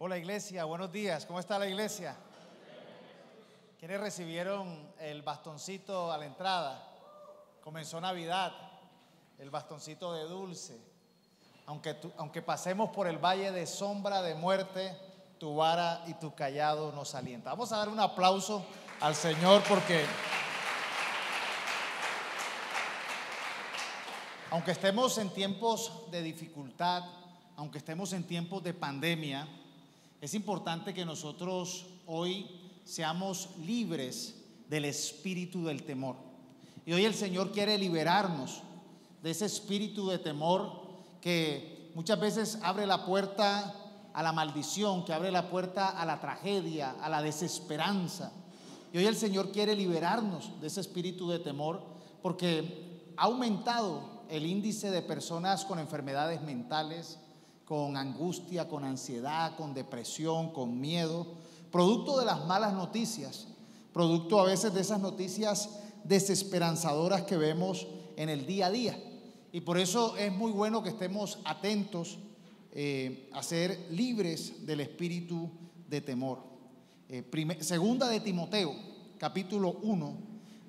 Hola iglesia, buenos días, ¿cómo está la iglesia? ¿Quiénes recibieron el bastoncito a la entrada? Comenzó Navidad, el bastoncito de dulce. Aunque pasemos por el valle de sombra de muerte, tu vara y tu cayado nos alientan. Vamos a dar un aplauso al Señor porque aunque estemos en tiempos de dificultad, aunque estemos en tiempos de pandemia, es importante que nosotros hoy seamos libres del espíritu del temor. Y hoy el Señor quiere liberarnos de ese espíritu de temor que muchas veces abre la puerta a la maldición, que abre la puerta a la tragedia, a la desesperanza. Y hoy el Señor quiere liberarnos de ese espíritu de temor porque ha aumentado el índice de personas con enfermedades mentales, con angustia, con ansiedad, con depresión, con miedo, producto de las malas noticias, producto a veces de esas noticias desesperanzadoras que vemos en el día a día. Y por eso es muy bueno que estemos atentos a ser libres del espíritu de temor. Segunda de Timoteo, capítulo 1,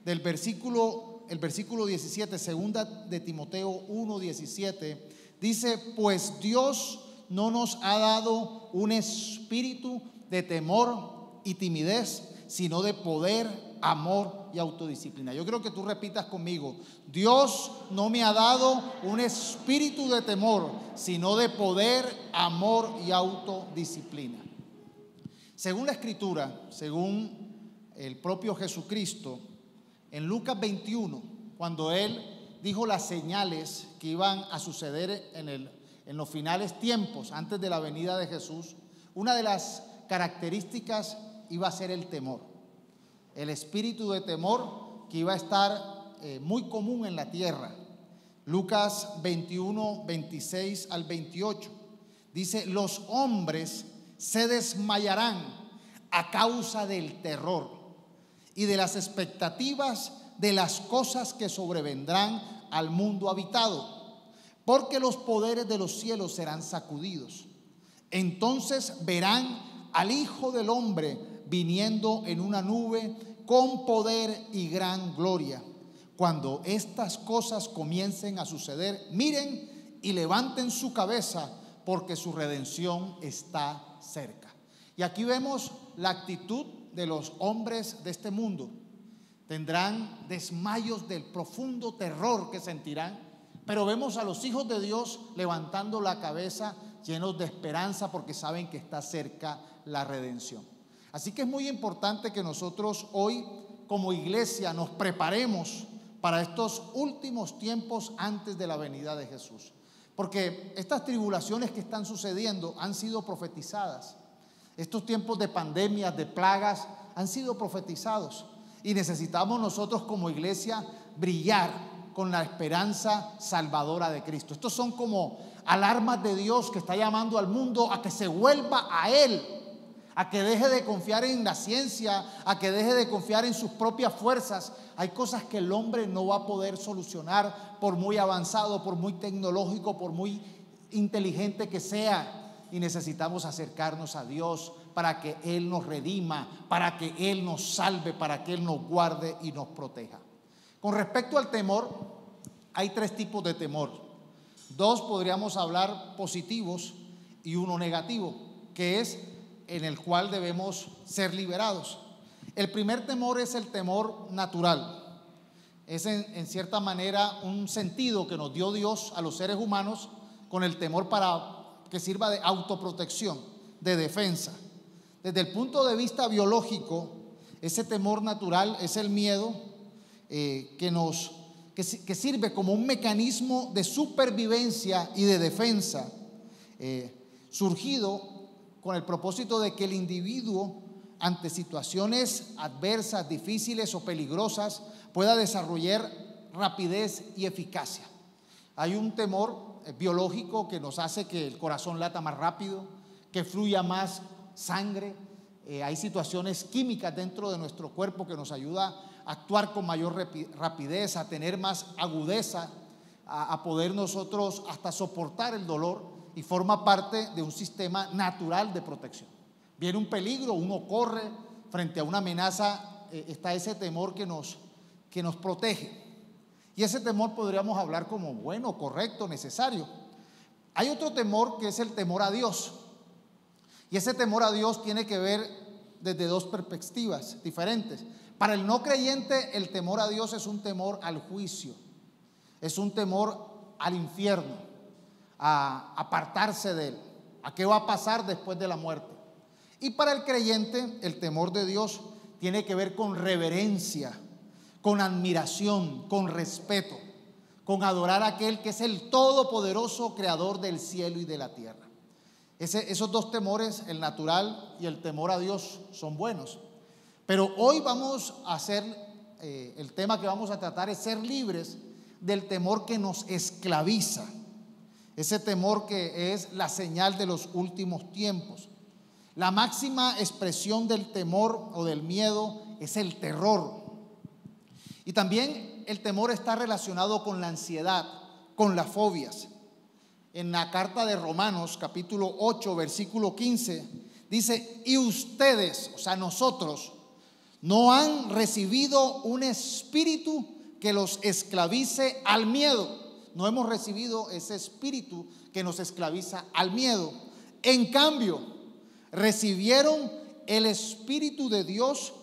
el versículo 17, segunda de Timoteo 1, 17, dice: pues Dios no nos ha dado un espíritu de temor y timidez, sino de poder, amor y autodisciplina. Yo creo que tú repitas conmigo: Dios no me ha dado un espíritu de temor, sino de poder, amor y autodisciplina. Según la Escritura, según el propio Jesucristo, en Lucas 21, cuando Él dijo las señales que iban a suceder en los finales tiempos, antes de la venida de Jesús, una de las características iba a ser el temor, el espíritu de temor que iba a estar muy común en la tierra. Lucas 21, 26 al 28, dice: los hombres se desmayarán a causa del terror y de las expectativas de las cosas que sobrevendrán al mundo habitado, porque los poderes de los cielos serán sacudidos. Entonces verán al Hijo del Hombre viniendo en una nube con poder y gran gloria. Cuando estas cosas comiencen a suceder, miren y levanten su cabeza, porque su redención está cerca. Y aquí vemos la actitud de los hombres de este mundo. Tendrán desmayos del profundo terror que sentirán, pero vemos a los hijos de Dios levantando la cabeza, llenos de esperanza, porque saben que está cerca la redención. Así que es muy importante que nosotros hoy como iglesia nos preparemos para estos últimos tiempos antes de la venida de Jesús, porque estas tribulaciones que están sucediendo han sido profetizadas. Estos tiempos de pandemias, de plagas, han sido profetizados. Y necesitamos nosotros como iglesia brillar con la esperanza salvadora de Cristo. Estos son como alarmas de Dios que está llamando al mundo a que se vuelva a Él, a que deje de confiar en la ciencia, a que deje de confiar en sus propias fuerzas. Hay cosas que el hombre no va a poder solucionar, por muy avanzado, por muy tecnológico, por muy inteligente que sea. Y necesitamos acercarnos a Dios para que Él nos redima, para que Él nos salve, para que Él nos guarde y nos proteja. Con respecto al temor, hay tres tipos de temor. Dos podríamos hablar positivos y uno negativo, que es en el cual debemos ser liberados. El primer temor es el temor natural. Es en cierta manera un sentido que nos dio Dios a los seres humanos con el temor para que sirva de autoprotección, de defensa. Desde el punto de vista biológico, ese temor natural es el miedo que sirve como un mecanismo de supervivencia y de defensa, surgido con el propósito de que el individuo, ante situaciones adversas, difíciles o peligrosas, pueda desarrollar rapidez y eficacia. Hay un temor biológico que nos hace que el corazón lata más rápido, que fluya más sangre. Hay situaciones químicas dentro de nuestro cuerpo que nos ayuda a actuar con mayor rapidez, a tener más agudeza, a poder nosotros hasta soportar el dolor. y forma parte de un sistema natural de protección. Viene un peligro, uno corre frente a una amenaza, está ese temor que nos protege. Y ese temor podríamos hablar como bueno, correcto, necesario. Hay otro temor que es el temor a Dios. Y ese temor a Dios tiene que ver desde dos perspectivas diferentes. Para el no creyente, el temor a Dios es un temor al juicio, es un temor al infierno, a apartarse de él, a qué va a pasar después de la muerte. Y para el creyente, el temor de Dios tiene que ver con reverencia, con admiración, con respeto, con adorar a aquel que es el todopoderoso creador del cielo y de la tierra. Esos dos temores, el natural y el temor a Dios, son buenos. Pero hoy vamos a hacer, el tema que vamos a tratar es ser libres del temor que nos esclaviza. Ese temor que es la señal de los últimos tiempos. La máxima expresión del temor o del miedo es el terror. Y también el temor está relacionado con la ansiedad, con las fobias. En la carta de Romanos, capítulo 8, versículo 15, dice: y ustedes, o sea, nosotros, no han recibido un espíritu que los esclavice al miedo. No hemos recibido ese espíritu que nos esclaviza al miedo. En cambio, recibieron el Espíritu de Dios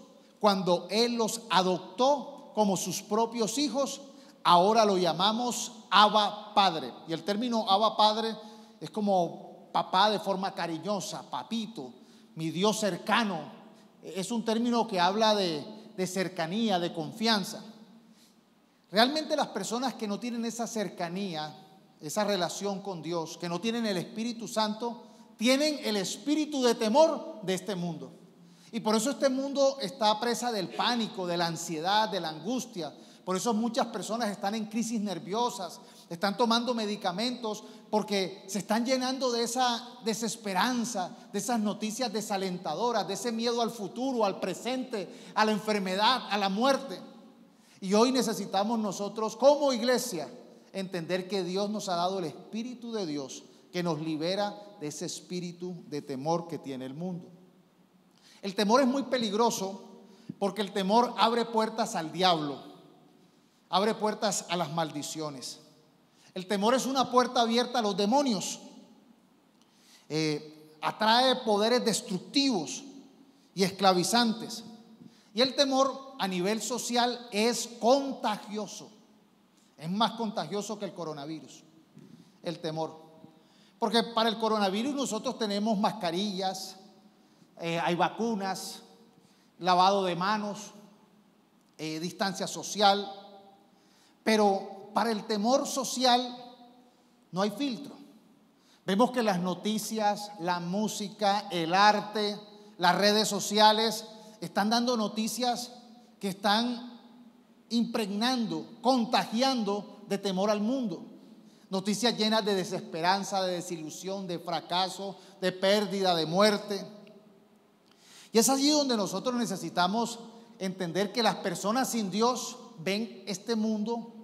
cuando Él los adoptó como sus propios hijos. Ahora lo llamamos Abba Padre. Y el término Abba Padre es como papá de forma cariñosa, papito, mi Dios cercano. Es un término que habla de cercanía, de confianza. Realmente las personas que no tienen esa cercanía, esa relación con Dios, que no tienen el Espíritu Santo, tienen el espíritu de temor de este mundo. Y por eso este mundo está presa del pánico, de la ansiedad, de la angustia. Por eso muchas personas están en crisis nerviosas, están tomando medicamentos porque se están llenando de esa desesperanza, de esas noticias desalentadoras, de ese miedo al futuro, al presente, a la enfermedad, a la muerte. Y hoy necesitamos nosotros como iglesia entender que Dios nos ha dado el Espíritu de Dios que nos libera de ese espíritu de temor que tiene el mundo. El temor es muy peligroso porque el temor abre puertas al diablo, abre puertas a las maldiciones. El temor es una puerta abierta a los demonios, atrae poderes destructivos y esclavizantes. Y el temor a nivel social es contagioso, es más contagioso que el coronavirus, el temor. Porque para el coronavirus nosotros tenemos mascarillas, hay vacunas, lavado de manos, distancia social, pero para el temor social no hay filtro. Vemos que las noticias, la música, el arte, las redes sociales están dando noticias que están impregnando, contagiando de temor al mundo. Noticias llenas de desesperanza, de desilusión, de fracaso, de pérdida, de muerte. Y es allí donde nosotros necesitamos entender que las personas sin Dios ven este mundo,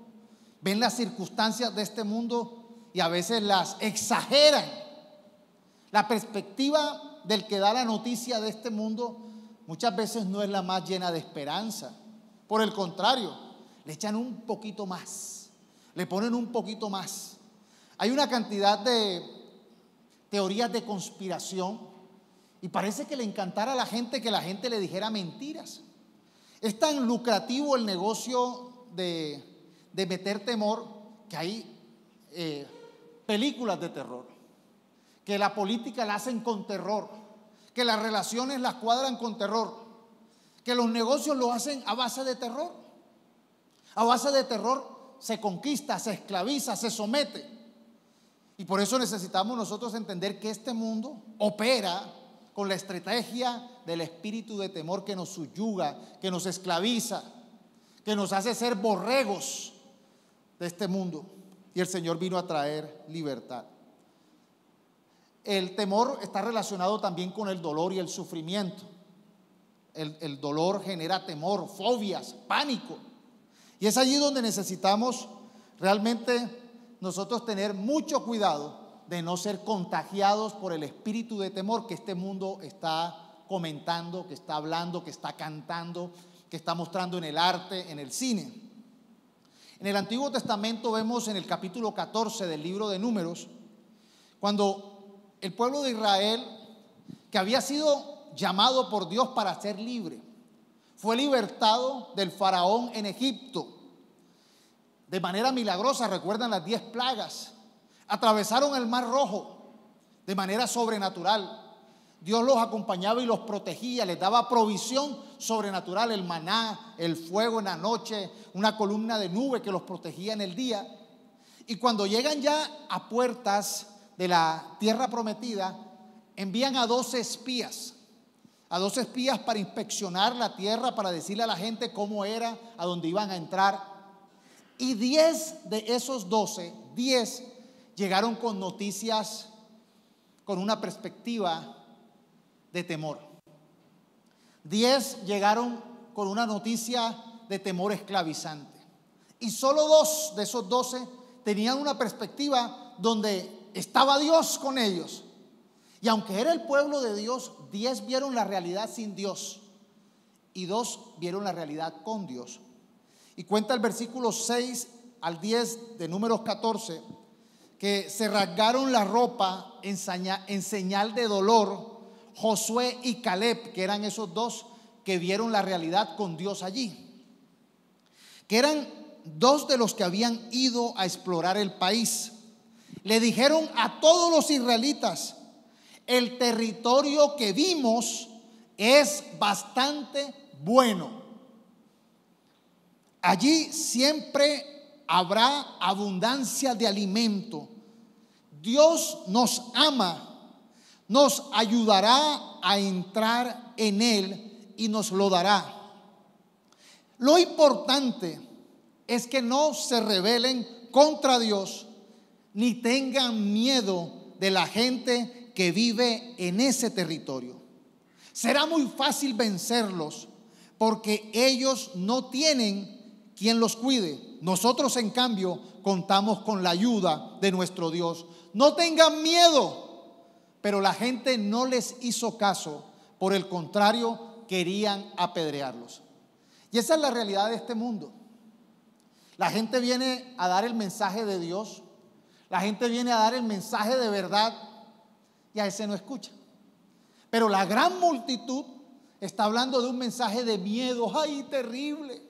ven las circunstancias de este mundo y a veces las exageran. La perspectiva del que da la noticia de este mundo muchas veces no es la más llena de esperanza. Por el contrario, le echan un poquito más, le ponen un poquito más. Hay una cantidad de teorías de conspiración y parece que le encantara a la gente que la gente le dijera mentiras. Es tan lucrativo el negocio de meter temor que hay películas de terror, que la política la hacen con terror, que las relaciones las cuadran con terror, que los negocios lo hacen a base de terror. A base de terror se conquista, se esclaviza, se somete. Y por eso necesitamos nosotros entender que este mundo opera con la estrategia del espíritu de temor que nos subyuga, que nos esclaviza, que nos hace ser borregos de este mundo. Y el Señor vino a traer libertad. El temor está relacionado también con el dolor y el sufrimiento. El dolor genera temor, fobias, pánico. Y es allí donde necesitamos realmente nosotros tener mucho cuidado de no ser contagiados por el espíritu de temor que este mundo está comentando, que está hablando, que está cantando, que está mostrando en el arte, en el cine. En el Antiguo Testamento vemos en el capítulo 14 del libro de Números, cuando el pueblo de Israel, que había sido llamado por Dios para ser libre, fue libertado del faraón en Egipto de manera milagrosa. Recuerdan las 10 plagas, atravesaron el Mar Rojo de manera sobrenatural. Dios los acompañaba y los protegía, les daba provisión sobrenatural, el maná, el fuego en la noche, una columna de nube que los protegía en el día. Y cuando llegan ya a puertas de la tierra prometida, envían a 12 espías para inspeccionar la tierra, para decirle a la gente cómo era, a dónde iban a entrar. Y 10 de esos 12, 10 llegaron con noticias, con una perspectiva de temor. 10 llegaron con una noticia de temor esclavizante. Y solo 2 de esos 12 tenían una perspectiva donde estaba Dios con ellos. Y aunque era el pueblo de Dios, 10 vieron la realidad sin Dios y 2 vieron la realidad con Dios. Y cuenta el versículo 6 al 10 de Números 14 que se rasgaron la ropa en señal de dolor Josué y Caleb, que eran esos 2 que vieron la realidad con Dios allí, que eran 2 de los que habían ido a explorar el país. Le dijeron a todos los israelitas: el territorio que vimos es bastante bueno. Allí siempre habrá abundancia de alimento. Dios nos ama, nos ayudará a entrar en él y nos lo dará. Lo importante es que no se rebelen contra Dios ni tengan miedo de la gente que vive en ese territorio. Será muy fácil vencerlos porque ellos no tienen quien los cuide. Nosotros, en cambio, contamos con la ayuda de nuestro Dios. No tengan miedo. Pero la gente no les hizo caso, por el contrario, querían apedrearlos. Y esa es la realidad de este mundo. La gente viene a dar el mensaje de Dios, la gente viene a dar el mensaje de verdad y a ese no escucha. Pero la gran multitud está hablando de un mensaje de miedo. ¡Ay, terrible!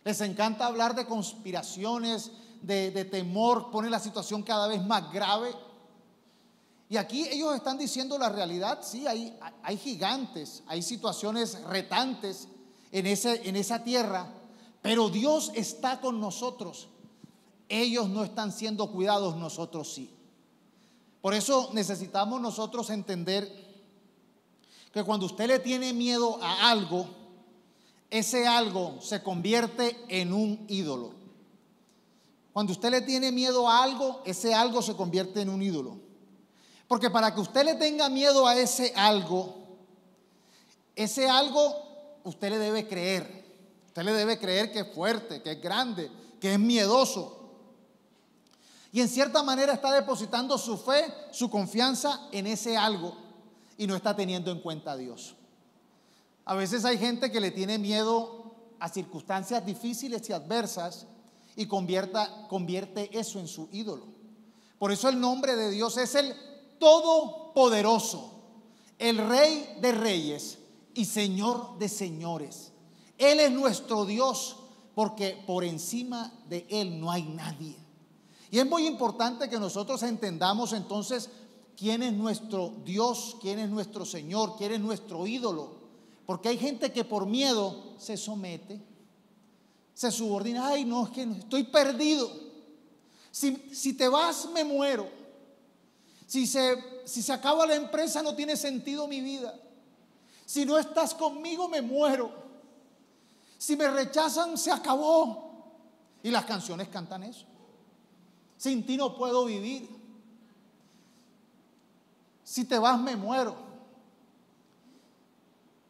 Les encanta hablar de conspiraciones, de temor, pone la situación cada vez más grave. Y aquí ellos están diciendo la realidad. Sí, hay gigantes, hay situaciones retantes en esa tierra, pero Dios está con nosotros. Ellos no están siendo cuidados, nosotros sí. Por eso necesitamos nosotros entender que cuando usted le tiene miedo a algo, ese algo se convierte en un ídolo. Cuando usted le tiene miedo a algo, ese algo se convierte en un ídolo. Porque para que usted le tenga miedo a ese algo usted le debe creer. Usted le debe creer que es fuerte, que es grande, que es miedoso. Y en cierta manera está depositando su fe, su confianza en ese algo y no está teniendo en cuenta a Dios. A veces hay gente que le tiene miedo a circunstancias difíciles y adversas y convierte eso en su ídolo. Por eso el nombre de Dios es el Todopoderoso, el Rey de Reyes y Señor de Señores. Él es nuestro Dios, porque por encima de Él no hay nadie. Y es muy importante que nosotros entendamos entonces quién es nuestro Dios, quién es nuestro Señor, quién es nuestro ídolo. Porque hay gente que por miedo se somete, se subordina. Ay, no, es que estoy perdido. Si te vas, me muero. Si se acaba la empresa, no tiene sentido mi vida. Si no estás conmigo, me muero. Si me rechazan, se acabó. Y las canciones cantan eso. Sin ti no puedo vivir. Si te vas, me muero.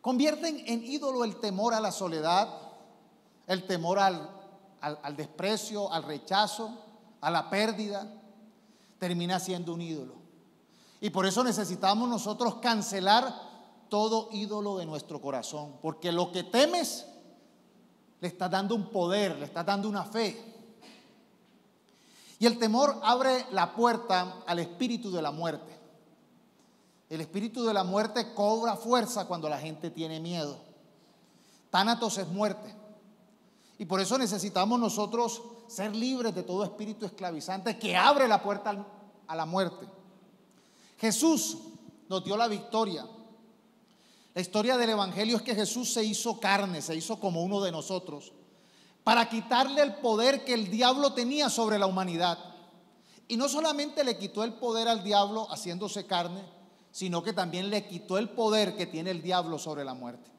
Convierten en ídolo el temor a la soledad, el temor al desprecio, al rechazo, a la pérdida. termina siendo un ídolo. Y por eso necesitamos nosotros cancelar todo ídolo de nuestro corazón, porque lo que temes le estás dando un poder, le estás dando una fe. Y el temor abre la puerta al espíritu de la muerte. El espíritu de la muerte cobra fuerza cuando la gente tiene miedo. Tánatos es muerte. Y por eso necesitamos nosotros ser libres de todo espíritu esclavizante que abre la puerta a la muerte. Jesús nos dio la victoria. La historia del evangelio es que Jesús se hizo carne, se hizo como uno de nosotros, para quitarle el poder que el diablo tenía sobre la humanidad. Y no solamente le quitó el poder al diablo haciéndose carne, sino que también le quitó el poder que tiene el diablo sobre la muerte.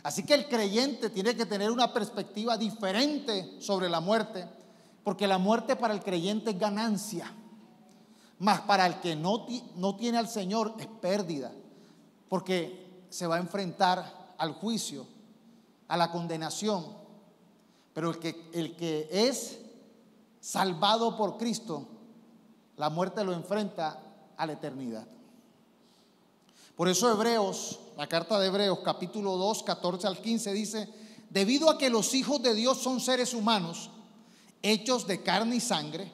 Así que el creyente tiene que tener una perspectiva diferente sobre la muerte, porque la muerte para el creyente es ganancia, mas para el que no tiene al Señor es pérdida, porque se va a enfrentar al juicio, a la condenación. Pero el que es salvado por Cristo, la muerte lo enfrenta a la eternidad. Por eso Hebreos, la carta de Hebreos, capítulo 2, 14 al 15 dice: debido a que los hijos de Dios son seres humanos, hechos de carne y sangre,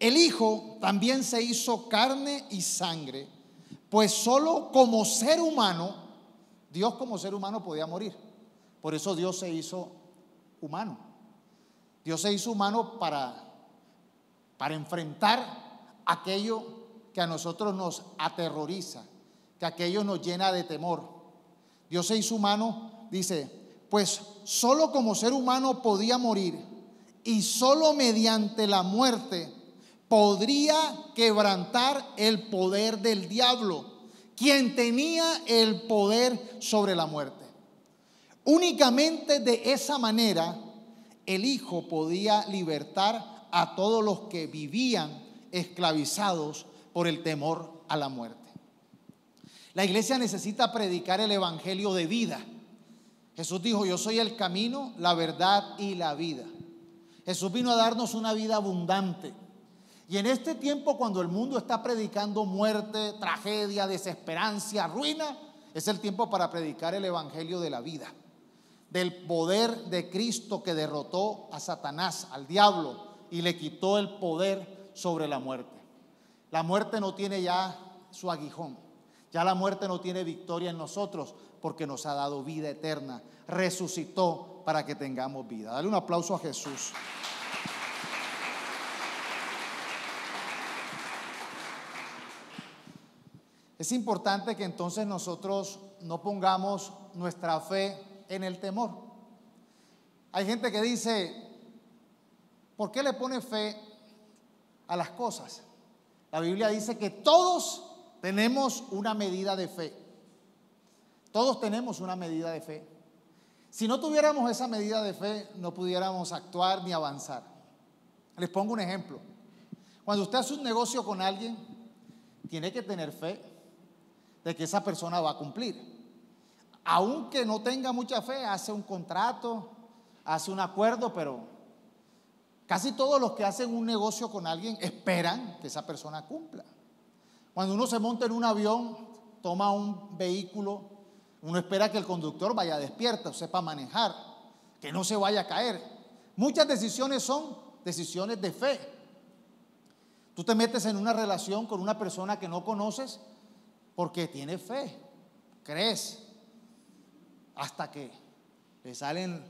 el Hijo también se hizo carne y sangre, pues solo como ser humano, Dios como ser humano podía morir. Por eso Dios se hizo humano. Dios se hizo humano para enfrentar aquello que a nosotros nos aterroriza, que aquello nos llena de temor. Dios se hizo humano, dice, pues solo como ser humano podía morir, y solo mediante la muerte podría quebrantar el poder del diablo, quien tenía el poder sobre la muerte. Únicamente de esa manera el Hijo podía libertar a todos los que vivían esclavizados por el temor a la muerte. La iglesia necesita predicar el evangelio de vida. Jesús dijo: yo soy el camino, la verdad y la vida. Jesús vino a darnos una vida abundante. Y en este tiempo, cuando el mundo está predicando muerte, tragedia, desesperanza, ruina, es el tiempo para predicar el evangelio de la vida, del poder de Cristo que derrotó a Satanás, al diablo, y le quitó el poder sobre la muerte. La muerte no tiene ya su aguijón. Ya la muerte no tiene victoria en nosotros, porque nos ha dado vida eterna. Resucitó para que tengamos vida. Dale un aplauso a Jesús. Es importante que entonces nosotros no pongamos nuestra fe en el temor. Hay gente que dice: ¿por qué le pone fe a las cosas? La Biblia dice que todos tenemos una medida de fe. Todos tenemos una medida de fe. Si no tuviéramos esa medida de fe, no pudiéramos actuar ni avanzar. Les pongo un ejemplo. Cuando usted hace un negocio con alguien, tiene que tener fe de que esa persona va a cumplir. Aunque no tenga mucha fe, hace un contrato, hace un acuerdo, pero casi todos los que hacen un negocio con alguien esperan que esa persona cumpla. Cuando uno se monta en un avión, toma un vehículo, uno espera que el conductor vaya despierto, sepa manejar, que no se vaya a caer. Muchas decisiones son decisiones de fe. Tú te metes en una relación con una persona que no conoces porque tiene fe, crees, hasta que le salen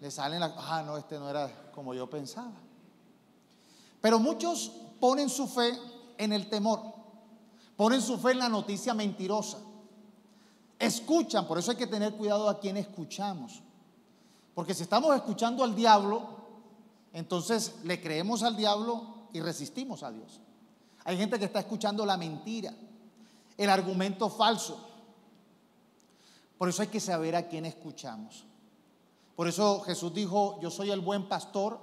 no, este no era como yo pensaba. Pero muchos ponen su fe en el temor, ponen su fe en la noticia mentirosa, escuchan. Por eso hay que tener cuidado a quién escuchamos, porque si estamos escuchando al diablo, entonces le creemos al diablo y resistimos a Dios. Hay gente que está escuchando la mentira, el argumento falso. Por eso hay que saber a quién escuchamos. Por eso Jesús dijo: yo soy el buen pastor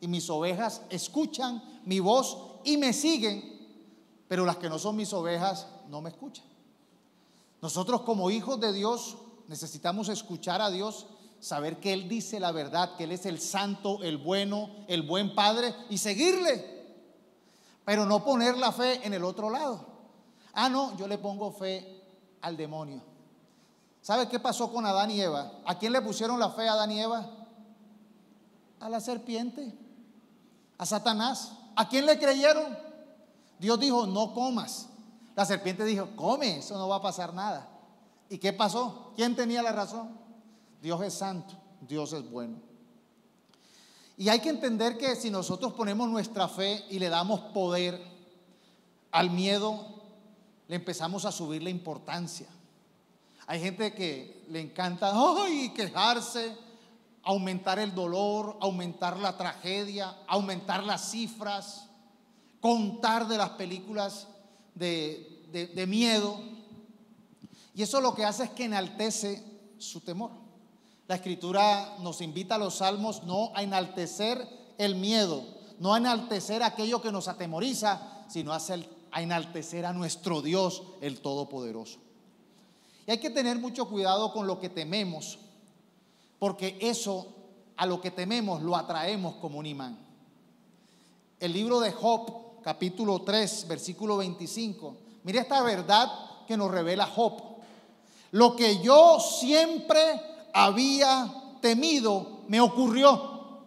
y mis ovejas escuchan mi voz y me siguen, pero las que no son mis ovejas no me escuchan. Nosotros, como hijos de Dios, necesitamos escuchar a Dios, saber que Él dice la verdad, que Él es el santo, el bueno, el buen Padre, y seguirle. pero no poner la fe en el otro lado. Ah, no, yo le pongo fe al demonio. ¿Sabe qué pasó con Adán y Eva? ¿A quién le pusieron la fe a Adán y Eva? A la serpiente, a Satanás. ¿A quién le creyeron? Dios dijo, no comas. La serpiente dijo, come, eso no va a pasar nada. ¿Y qué pasó? ¿Quién tenía la razón? Dios es santo, Dios es bueno. Y hay que entender que si nosotros ponemos nuestra fe y le damos poder al miedo, le empezamos a subir la importancia. Hay gente que le encanta quejarse, aumentar el dolor, aumentar la tragedia, aumentar las cifras, contar de las películas de miedo. Y eso lo que hace es que enaltece su temor. La Escritura nos invita a los salmos no a enaltecer el miedo, no a enaltecer aquello que nos atemoriza, sino a enaltecer a nuestro Dios, el Todopoderoso. Y hay que tener mucho cuidado con lo que tememos, porque eso, a lo que tememos, lo atraemos como un imán. El libro de Job, capítulo 3, versículo 25. Mire esta verdad que nos revela Job. Lo que yo siempre había temido me ocurrió.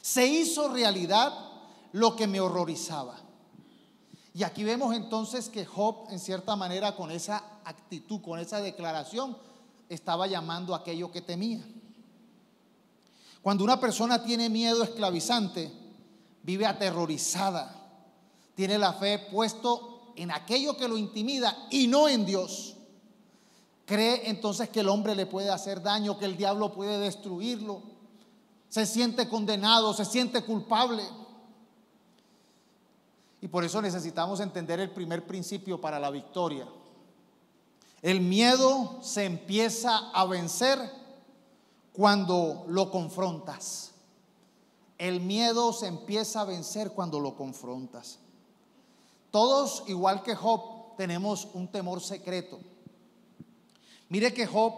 Se hizo realidad lo que me horrorizaba. Y aquí vemos entonces que Job, en cierta manera, con esa actitud, con esa declaración, estaba llamando a aquello que temía. Cuando una persona tiene miedo esclavizante, vive aterrorizada, tiene la fe puesto en aquello que lo intimida y no en Dios. Cree entonces que el hombre le puede hacer daño, que el diablo puede destruirlo. Se siente condenado, se siente culpable. Y por eso necesitamos entender el primer principio para la victoria. El miedo se empieza a vencer cuando lo confrontas. El miedo se empieza a vencer cuando lo confrontas. Todos, igual que Job, tenemos un temor secreto. Mire que Job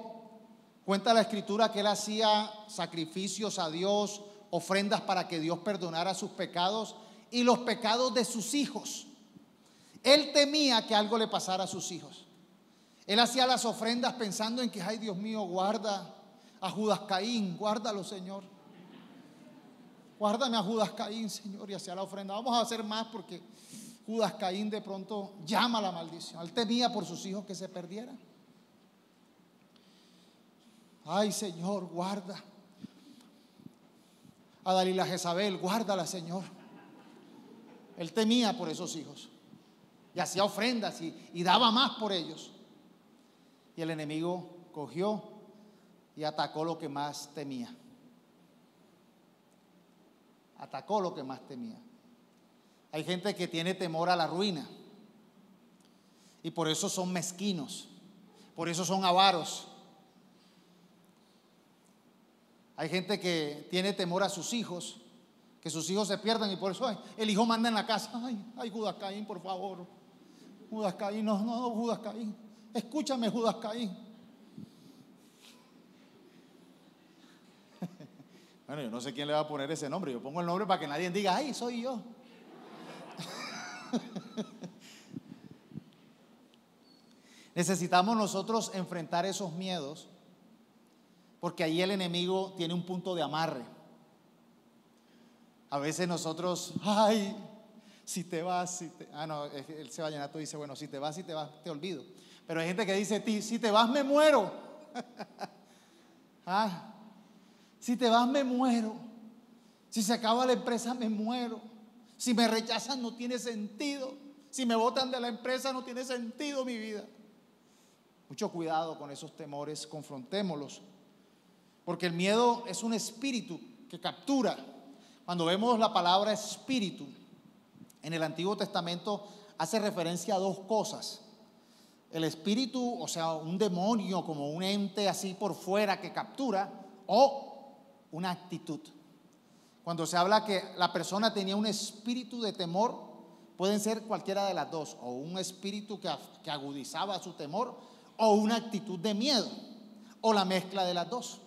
cuenta la Escritura que él hacía sacrificios a Dios, ofrendas para que Dios perdonara sus pecados y los pecados de sus hijos. Él temía que algo le pasara a sus hijos. Él hacía las ofrendas pensando en que, ay Dios mío, guarda a Judas Caín, guárdalo, Señor. Guárdame a Judas Caín, Señor, y hacía la ofrenda. Vamos a hacer más porque Judas Caín de pronto llama la maldición. Él temía por sus hijos que se perdieran. Ay, Señor, guarda a Dalila Jezabel, guárdala, Señor. Él temía por esos hijos y hacía ofrendas y daba más por ellos. Y el enemigo cogió y atacó lo que más temía. Atacó lo que más temía. Hay gente que tiene temor a la ruina y por eso son mezquinos, por eso son avaros. Hay gente que tiene temor a sus hijos, que sus hijos se pierdan y por eso el hijo manda en la casa, ay Judas Caín, por favor. Judas Caín, no, Judas Caín. Escúchame, Judas Caín. Bueno, yo no sé quién le va a poner ese nombre. Yo pongo el nombre para que nadie diga, ay, soy yo. Necesitamos nosotros enfrentar esos miedos, porque ahí el enemigo tiene un punto de amarre. A veces nosotros, ay, si te vas, el Sebastián dice, bueno, si te vas, te olvido. Pero hay gente que dice, si te vas me muero. Si te vas me muero. Si se acaba la empresa me muero. Si me rechazan no tiene sentido. Si me botan de la empresa no tiene sentido mi vida. Mucho cuidado con esos temores, confrontémoslos. Porque el miedo es un espíritu que captura. Cuando vemos la palabra espíritu en el Antiguo Testamento hace referencia a dos cosas. El espíritu, o sea, un demonio como un ente así por fuera que captura, o una actitud. Cuando se habla que la persona tenía un espíritu de temor, pueden ser cualquiera de las dos, o un espíritu que agudizaba su temor, o una actitud de miedo, o la mezcla de las dos.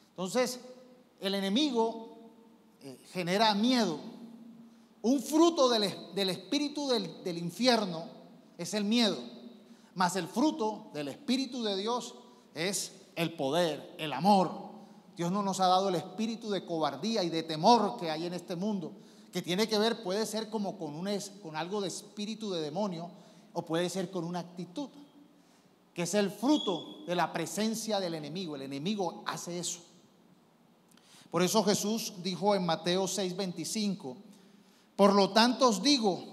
Entonces, el enemigo genera miedo Un fruto del espíritu del infierno es el miedo, mas el fruto del espíritu de Dios es el poder, el amor. Dios no nos ha dado el espíritu de cobardía y de temor que hay en este mundo, que tiene que ver, puede ser como con algo de espíritu de demonio, o puede ser con una actitud, que es el fruto de la presencia del enemigo. El enemigo hace eso. Por eso Jesús dijo en Mateo 6:25: por lo tanto os digo,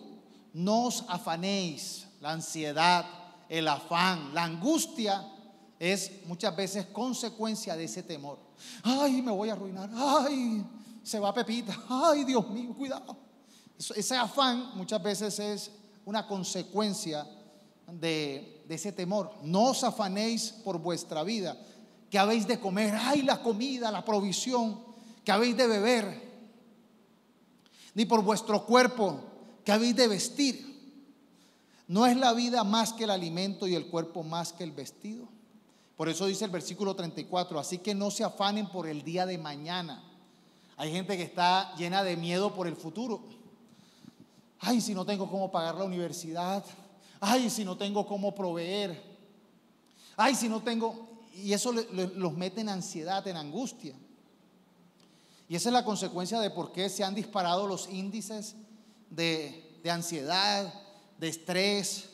no os afanéis. La ansiedad, el afán, la angustia es muchas veces consecuencia de ese temor. Ay, me voy a arruinar. Ay, se va Pepita. Ay, Dios mío, cuidado. Ese afán muchas veces es una consecuencia de ese temor. No os afanéis por vuestra vida, que habéis de comer. Ay, la comida, la provisión, que habéis de beber. Ni por vuestro cuerpo, que habéis de vestir. ¿No es la vida más que el alimento y el cuerpo más que el vestido? Por eso dice el versículo 34: así que no se afanen por el día de mañana. Hay gente que está llena de miedo por el futuro. Ay, si no tengo cómo pagar la universidad. Ay, si no tengo cómo proveer. Ay, si no tengo. Y eso los mete en ansiedad, en angustia. Y esa es la consecuencia de por qué se han disparado los índices de ansiedad, de estrés,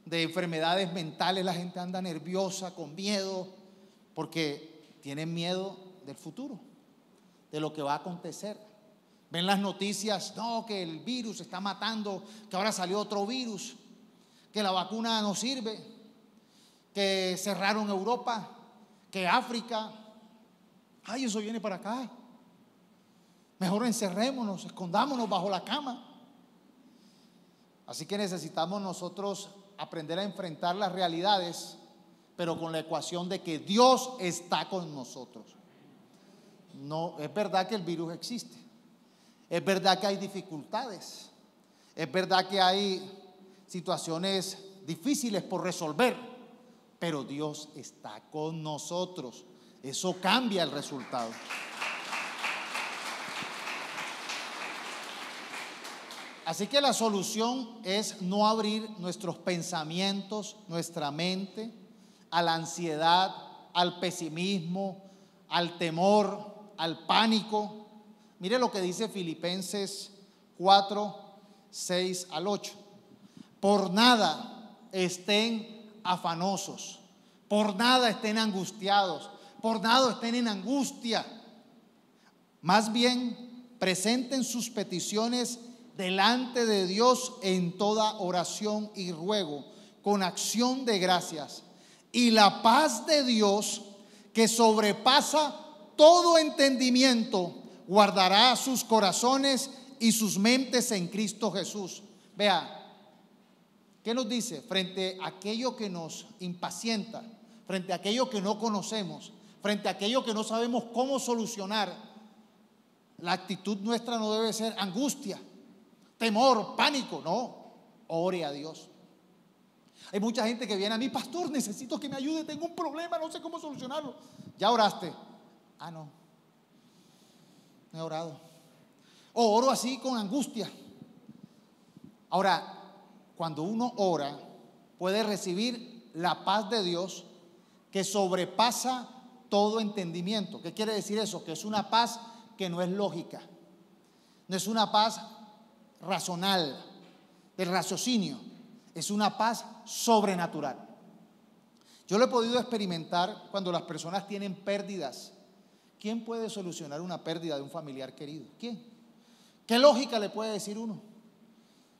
de enfermedades mentales. La gente anda nerviosa, con miedo, porque tienen miedo del futuro, de lo que va a acontecer. Ven las noticias, no, que el virus está matando, que ahora salió otro virus, que la vacuna no sirve, que cerraron Europa, que África. Ay, eso viene para acá. Mejor encerrémonos, escondámonos bajo la cama. Así que necesitamos nosotros aprender a enfrentar las realidades, pero con la ecuación de que Dios está con nosotros. No, es verdad que el virus existe, es verdad que hay dificultades, es verdad que hay situaciones difíciles por resolver, pero Dios está con nosotros. Eso cambia el resultado. Así que la solución es no abrir nuestros pensamientos, nuestra mente, a la ansiedad, al pesimismo, al temor, al pánico. Mire lo que dice Filipenses 4, 6 al 8. Por nada estén afanosos, por nada estén angustiados, por nada estén en angustia. Más bien, presenten sus peticiones delante de Dios en toda oración y ruego, con acción de gracias. Y la paz de Dios, que sobrepasa todo entendimiento, guardará sus corazones y sus mentes en Cristo Jesús. Vea, ¿qué nos dice? Frente a aquello que nos impacienta, frente a aquello que no conocemos, frente a aquello que no sabemos cómo solucionar, la actitud nuestra no debe ser angustia, temor, pánico. No, ore a Dios. Hay mucha gente que viene a mí: pastor, necesito que me ayude, tengo un problema, no sé cómo solucionarlo. ¿Ya oraste? Ah, no he orado. O oro así con angustia. Ahora, cuando uno ora, puede recibir la paz de Dios que sobrepasa todo entendimiento. ¿Qué quiere decir eso? Que es una paz que no es lógica, no es una paz racional, del raciocinio, es una paz sobrenatural. Yo lo he podido experimentar cuando las personas tienen pérdidas. ¿Quién puede solucionar una pérdida de un familiar querido? ¿Quién? ¿Qué lógica le puede decir uno?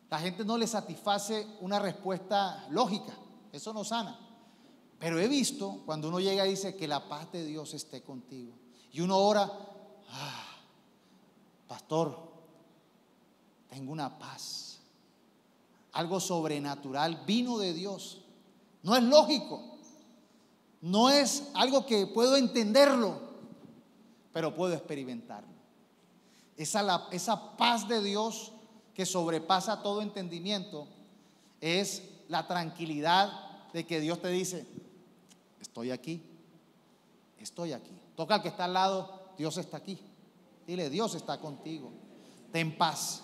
La gente no le satisface una respuesta lógica, eso no sana. Pero he visto cuando uno llega y dice: que la paz de Dios esté contigo, y uno ora: pastor, tengo una paz, algo sobrenatural vino de Dios. No es lógico, no es algo que puedo entenderlo, pero puedo experimentarlo. Esa paz de Dios que sobrepasa todo entendimiento es la tranquilidad de que Dios te dice: estoy aquí, estoy aquí. Toca al que está al lado: Dios está aquí. Dile: Dios está contigo, ten paz.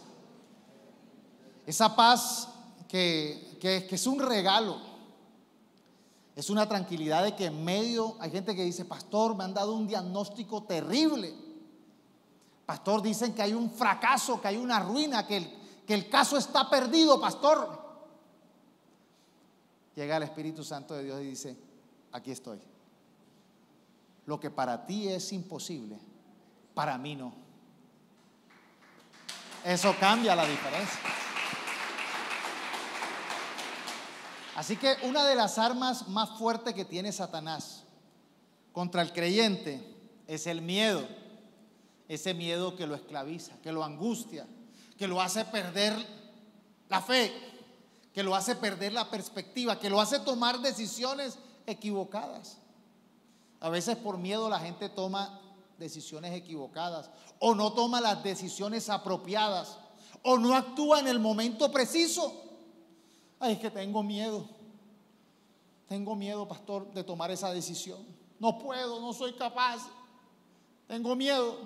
Esa paz que es un regalo. Es una tranquilidad de que en medio hay gente que dice: pastor, me han dado un diagnóstico terrible. Pastor, dicen que hay un fracaso, que hay una ruina, que el caso está perdido, pastor. Llega el Espíritu Santo de Dios y dice: aquí estoy. Lo que para ti es imposible, para mí no. Eso cambia la diferencia. Así que una de las armas más fuertes que tiene Satanás contra el creyente es el miedo. Ese miedo que lo esclaviza, que lo angustia, que lo hace perder la fe, que lo hace perder la perspectiva, que lo hace tomar decisiones equivocadas. A veces por miedo la gente toma decisiones equivocadas, o no toma las decisiones apropiadas, o no actúa en el momento preciso. Ay, es que tengo miedo, pastor, de tomar esa decisión. No puedo, no soy capaz, tengo miedo.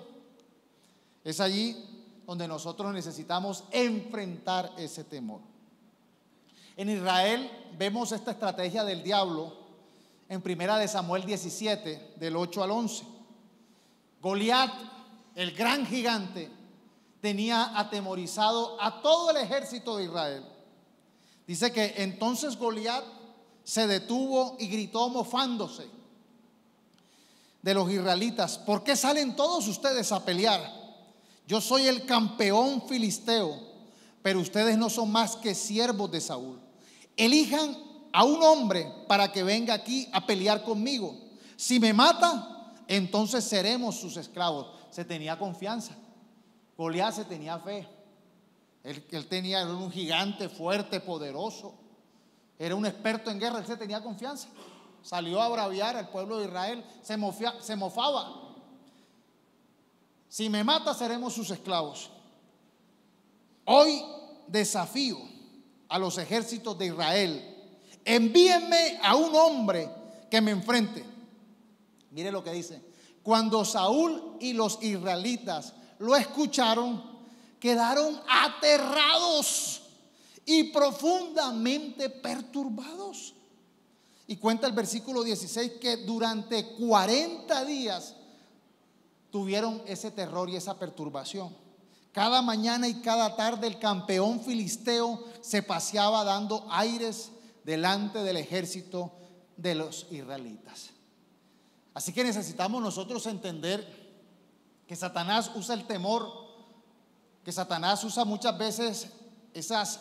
Es allí donde nosotros necesitamos enfrentar ese temor. En Israel vemos esta estrategia del diablo en 1 Samuel 17, del 8 al 11. Goliat, el gran gigante, tenía atemorizado a todo el ejército de Israel. Dice que entonces Goliat se detuvo y gritó mofándose de los israelitas: ¿por qué salen todos ustedes a pelear? Yo soy el campeón filisteo, pero ustedes no son más que siervos de Saúl. Elijan a un hombre para que venga aquí a pelear conmigo. Si me mata, entonces seremos sus esclavos. Se tenía confianza. Goliat se tenía fe. Él era un gigante fuerte, poderoso. Era un experto en guerra. Él se tenía confianza. Salió a braviar al pueblo de Israel. Se mofaba. Si me mata, seremos sus esclavos. Hoy desafío a los ejércitos de Israel: envíenme a un hombre que me enfrente. Mire lo que dice: cuando Saúl y los israelitas lo escucharon, quedaron aterrados y profundamente perturbados. Y cuenta el versículo 16 que durante 40 días tuvieron ese terror y esa perturbación. Cada mañana y cada tarde el campeón filisteo se paseaba dando aires delante del ejército de los israelitas. Así que necesitamos nosotros entender que Satanás usa el temor, que Satanás usa muchas veces esas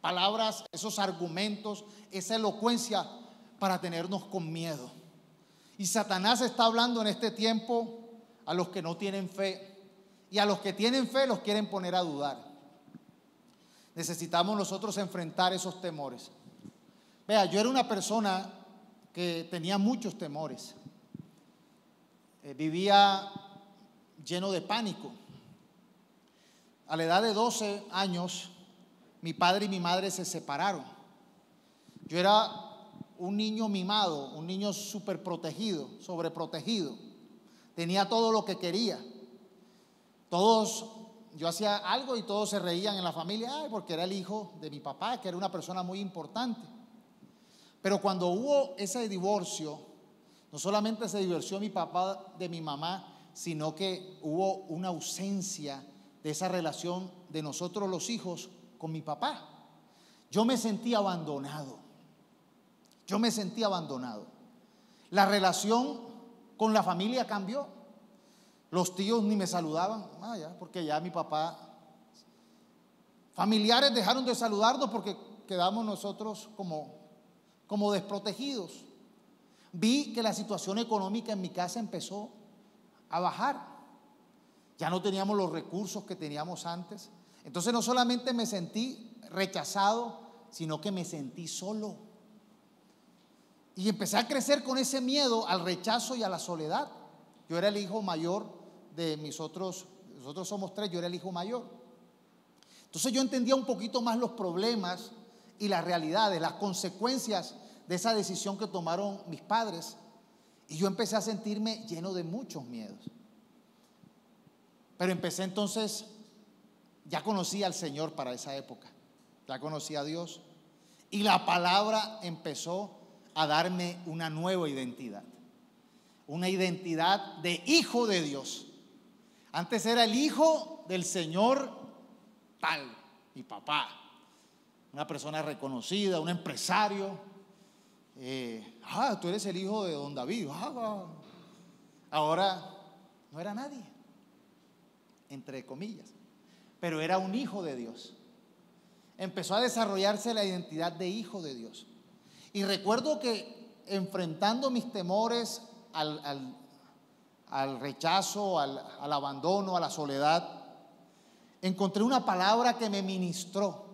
palabras, esos argumentos, esa elocuencia para tenernos con miedo. Y Satanás está hablando en este tiempo a los que no tienen fe, y a los que tienen fe los quieren poner a dudar. Necesitamos nosotros enfrentar esos temores. Vea, yo era una persona que tenía muchos temores. Vivía lleno de pánico. A la edad de 12 años, mi padre y mi madre se separaron. Yo era un niño mimado, un niño súper protegido, sobreprotegido. Tenía todo lo que quería. Yo hacía algo y todos se reían en la familia, porque era el hijo de mi papá, que era una persona muy importante. Pero cuando hubo ese divorcio, no solamente se divorció mi papá de mi mamá, sino que hubo una ausencia de esa relación de nosotros los hijos con mi papá. Yo me sentí abandonado. La relación con la familia cambió. Los tíos ni me saludaban, porque ya mi papá. Familiares dejaron de saludarnos porque quedamos nosotros como desprotegidos. Vi que la situación económica en mi casa empezó a bajar. Ya no teníamos los recursos que teníamos antes. Entonces no solamente me sentí rechazado, sino que me sentí solo. Y empecé a crecer con ese miedo al rechazo y a la soledad. Yo era el hijo mayor de nosotros somos 3, yo era el hijo mayor. Entonces yo entendía un poquito más los problemas y las realidades, las consecuencias de esa decisión que tomaron mis padres. Y yo empecé a sentirme lleno de muchos miedos. Pero empecé entonces, ya conocía al Señor para esa época. ya conocía a Dios, y la palabra empezó a darme una nueva identidad, una identidad de hijo de Dios. Antes era el hijo del Señor tal, mi papá, una persona reconocida, un empresario. Tú eres el hijo de don David. Ahora no era nadie, entre comillas, pero era un hijo de Dios. Empezó a desarrollarse la identidad de hijo de Dios. Y recuerdo que enfrentando mis temores al rechazo, al abandono, a la soledad, encontré una palabra que me ministró.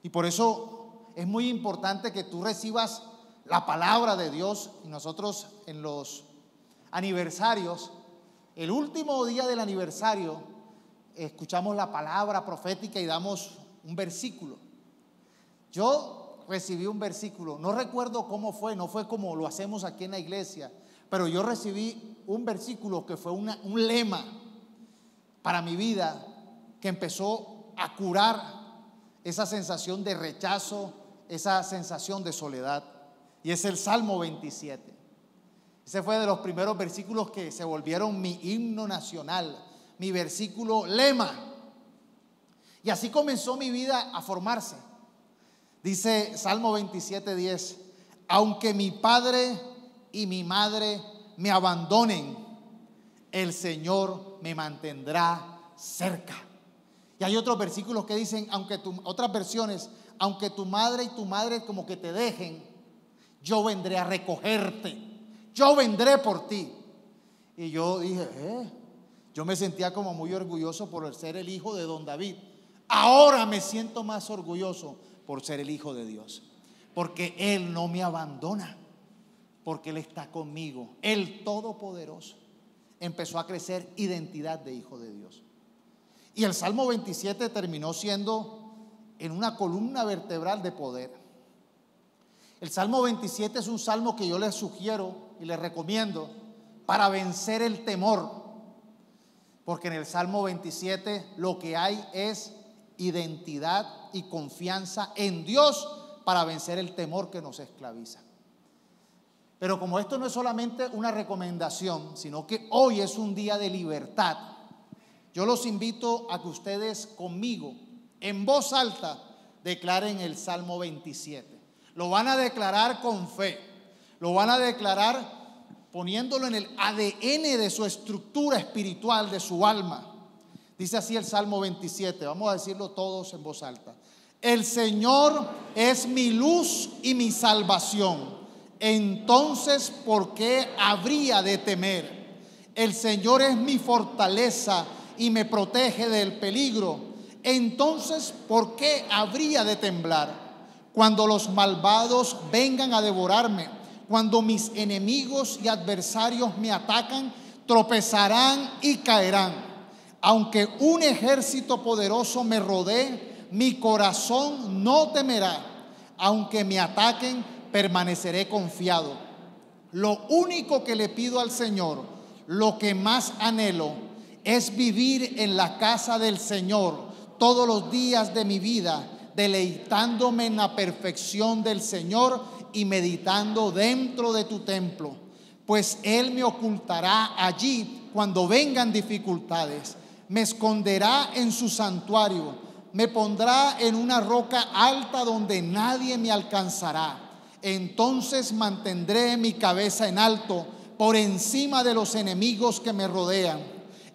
Y por eso es muy importante que tú recibas la palabra de Dios. Y nosotros en los aniversarios, el último día del aniversario, escuchamos la palabra profética y damos un versículo. Yo recibí un versículo, no recuerdo cómo fue, no fue como lo hacemos aquí en la iglesia, pero yo recibí un versículo que fue un lema para mi vida, que empezó a curar esa sensación de rechazo, esa sensación de soledad, y es el Salmo 27. Ese fue de los primeros versículos que se volvieron mi himno nacional, mi versículo lema. Y así comenzó mi vida a formarse. Dice Salmo 27:10: aunque mi padre y mi madre me abandonen, el Señor me mantendrá cerca. Y hay otros versículos que dicen, otras versiones, aunque tu madre y tu madre como que te dejen, yo vendré a recogerte, yo vendré por ti. Y yo dije, yo me sentía como muy orgulloso por ser el hijo de don David. Ahora me siento más orgulloso por ser el hijo de Dios, porque Él no me abandona, porque Él está conmigo, el Todopoderoso. Empezó a crecer identidad de hijo de Dios. Y el Salmo 27 terminó siendo en una columna vertebral de poder. El Salmo 27 es un salmo que yo les sugiero y les recomiendo para vencer el temor, porque en el Salmo 27 lo que hay es identidad y confianza en Dios para vencer el temor que nos esclaviza. Pero como esto no es solamente una recomendación, sino que hoy es un día de libertad, yo los invito a que ustedes conmigo, en voz alta, declaren el Salmo 27. Lo van a declarar con fe, lo van a declarar poniéndolo en el ADN de su estructura espiritual, de su alma. Dice así el Salmo 27, vamos a decirlo todos en voz alta: el Señor es mi luz y mi salvación, entonces ¿por qué habría de temer? El Señor es mi fortaleza y me protege del peligro, entonces ¿por qué habría de temblar? Cuando los malvados vengan a devorarme, cuando mis enemigos y adversarios me atacan, tropezarán y caerán. Aunque un ejército poderoso me rodee, mi corazón no temerá. Aunque me ataquen, permaneceré confiado. Lo único que le pido al Señor, lo que más anhelo, es vivir en la casa del Señor todos los días de mi vida, deleitándome en la perfección del Señor y meditando dentro de tu templo, pues Él me ocultará allí cuando vengan dificultades. Me esconderá en su santuario, me pondrá en una roca alta donde nadie me alcanzará. Entonces mantendré mi cabeza en alto por encima de los enemigos que me rodean.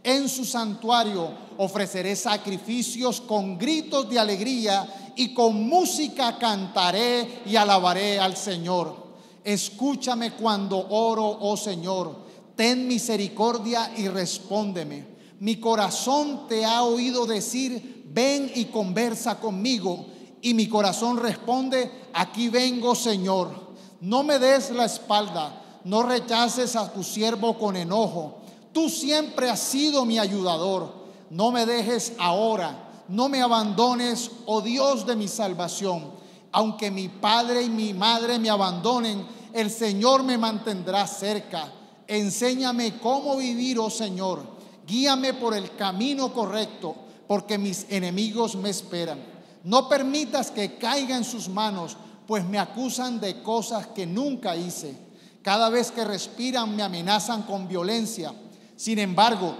En su santuario ofreceré sacrificios con gritos de alegría y con música cantaré y alabaré al Señor. Escúchame cuando oro, oh Señor, ten misericordia y respóndeme. Mi corazón te ha oído decir, ven y conversa conmigo. Y mi corazón responde, aquí vengo, Señor. No me des la espalda, no rechaces a tu siervo con enojo. Tú siempre has sido mi ayudador. No me dejes ahora, no me abandones, oh Dios de mi salvación. Aunque mi padre y mi madre me abandonen, el Señor me mantendrá cerca. Enséñame cómo vivir, oh Señor. Guíame por el camino correcto, porque mis enemigos me esperan. No permitas que caiga en sus manos, pues me acusan de cosas que nunca hice. Cada vez que respiran me amenazan con violencia. Sin embargo,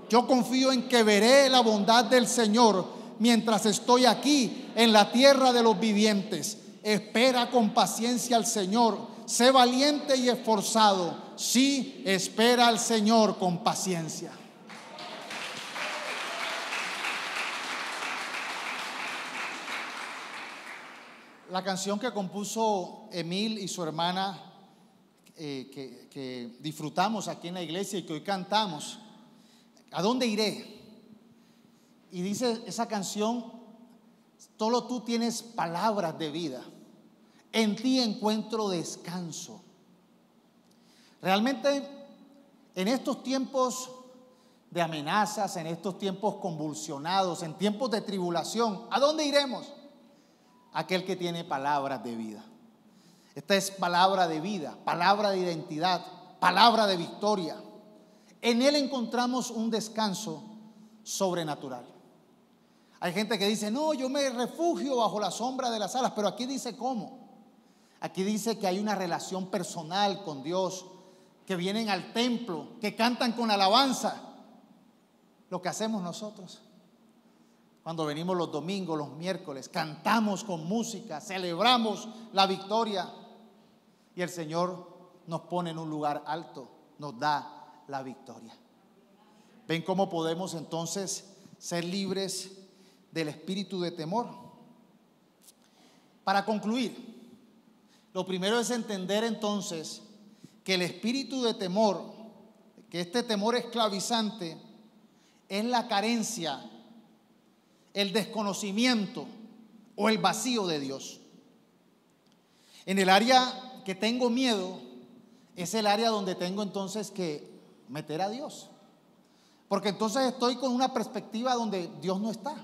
yo confío en que veré la bondad del Señor mientras estoy aquí en la tierra de los vivientes. Espera con paciencia al Señor. Sé valiente y esforzado. Sí, espera al Señor con paciencia. La canción que compuso Emil y su hermana, que disfrutamos aquí en la iglesia y que hoy cantamos, ¿a dónde iré? Y dice esa canción: solo tú tienes palabras de vida, en ti encuentro descanso. Realmente en estos tiempos de amenazas, en estos tiempos convulsionados, en tiempos de tribulación, ¿a dónde iremos? Aquel que tiene palabras de vida. Esta es palabra de vida, palabra de identidad, palabra de victoria. En Él encontramos un descanso sobrenatural. Hay gente que dice: no, yo me refugio bajo la sombra de las alas. Pero aquí dice cómo. Aquí dice que hay una relación personal con Dios, que vienen al templo, que cantan con alabanza. Lo que hacemos nosotros cuando venimos los domingos, los miércoles, cantamos con música, celebramos la victoria, y el Señor nos pone en un lugar alto, nos da la victoria. ¿Ven cómo podemos entonces ser libres del espíritu de temor? Para concluir, lo primero es entender entonces que el espíritu de temor, que este temor esclavizante, es la carencia, el desconocimiento o el vacío de Dios. En el área que tengo miedo es el área donde tengo entonces que meter a Dios, porque entonces estoy con una perspectiva donde Dios no está.